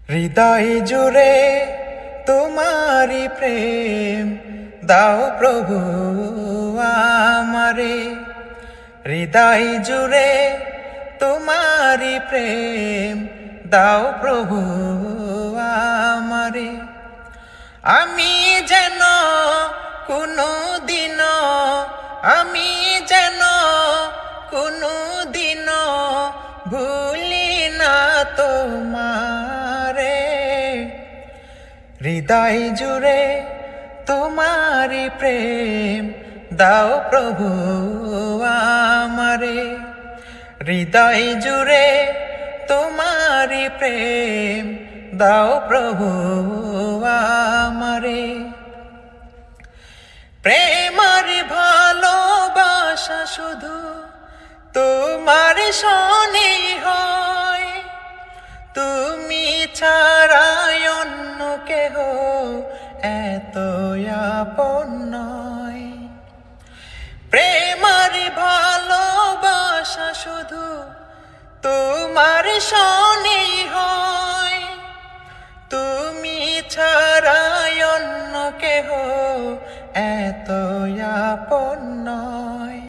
হৃদয় জুড়ে তোমারি প্রেম দাও প্রভু আমারে। হৃদয় জুড়ে তোমারি প্রেম দাও প্রভু আমারে। আমি যেন কোনো দিন ভুলি না তোমারে। হৃদয় জুড়ে তোমারি প্রেম দাও প্রভু আমারে। হৃদয় জুড়ে তোমারি প্রেম দাও প্রভু আমারে। প্রেমার ভালোবাসা শুধু তোমার শনে হয়, তুমি ছাড়া অন্য কেহ এত আপন নয়। প্রেমার ভালোবাসা শুধু তোমার শনে হয়, তুমি ছাড়া অন্য কেহ এত আপন